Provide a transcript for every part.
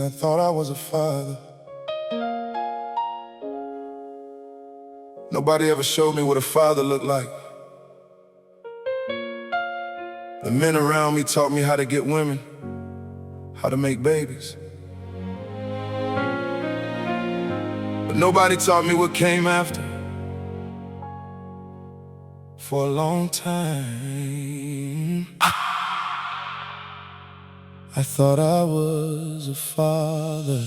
I thought I was a father. Nobody ever showed me what a father looked like. The men around me taught me how to get women, how to make babies. But nobody taught me what came after. For a long time I thought I was a father.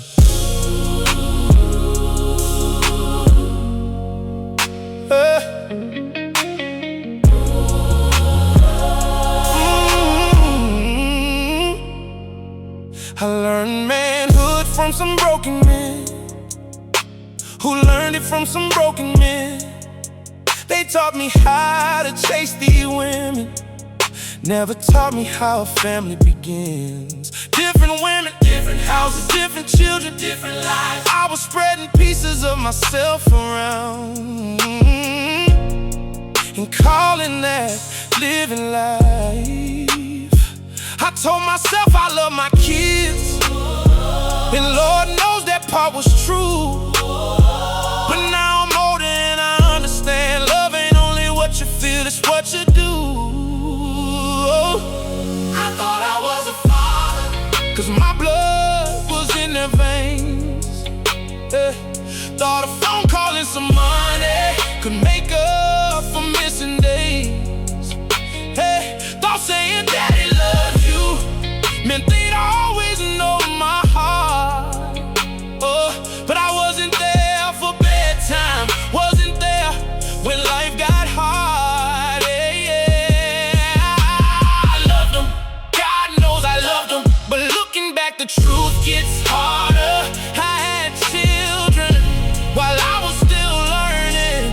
I learned manhood from some broken men who learned it from some broken men. They taught me how to chase these women, never taught me how a family begins. Different women, different houses, different children, different lives. I was spreading pieces of myself around and calling that living life. I told myself I love my kids, and Lord knows that part was true. But now I'm older and I understand love ain't only what you feel, it's what you do. I thought I was a father, 'cause my blood was in their veins. Thought a phone call and some money could make up for missing days. Thought saying daddy loves you meant they'd always know my heart. But I wasn't there for bedtime, wasn't there when life got hard. I loved them, God knows I loved them, but looking back the truth gets harder. I had children while I was still learning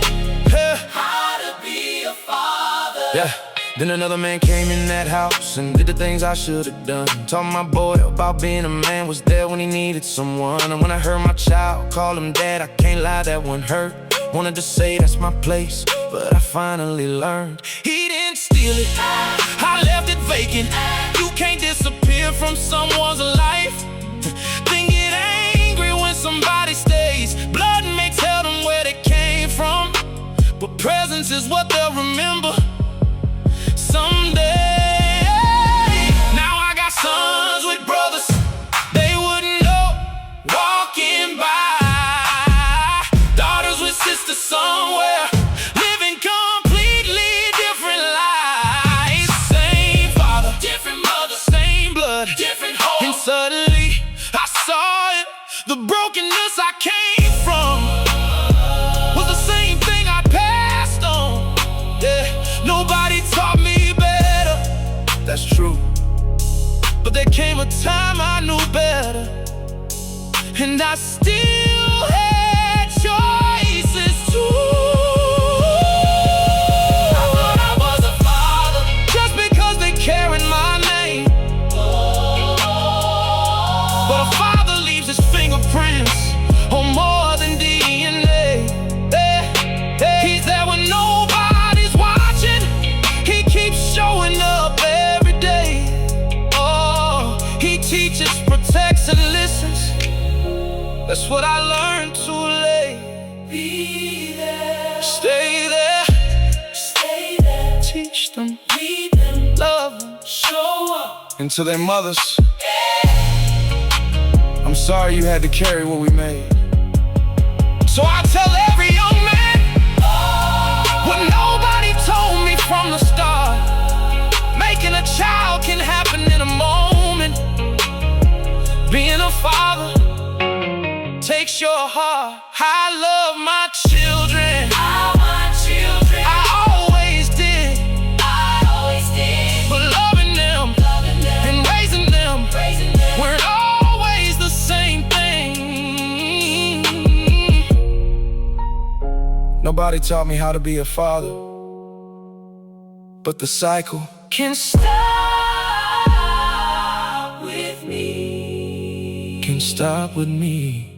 how to be a father. Yeah. Then another man came in that house and did the things I should have done. Taught my boy about being a man, was there when he needed someone. And when I heard my child call him dad, I can't lie, that one hurt. Wanted to say that's my place, but I finally learned he didn't steal it, I left it vacant. You can't disappear from someone's life. Then get angry when somebody stays. Blood may tell them where they came from, but presence is what they'll remember someday. Now I got sons with brothers they wouldn't know walking by, daughters with sisters somewhere living completely different lives. Same father, different mother, same blood, different home. And suddenly I saw it, the brokenness I came from was the same thing I passed on. Nobody taught me, that's true, but there came a time I knew better, and I still had choices too. I thought I was a father just because they carried my name, but a father leaves his fingerprints on more than DNA. He's there when nobody's watching, he keeps showing up. Teaches, protects, and listens. That's what I learned too late. Be there, stay there, stay there. Teach them, lead them, love them, show up. And to their mothers, I'm sorry you had to carry what we made. So I tell every young man what nobody told me from the start. Making a child can happen in a moment. Being a father takes your heart. I love my children, I always did. But loving them and raising them weren't always the same thing. Nobody taught me how to be a father, but the cycle can stop with me. Can stop with me.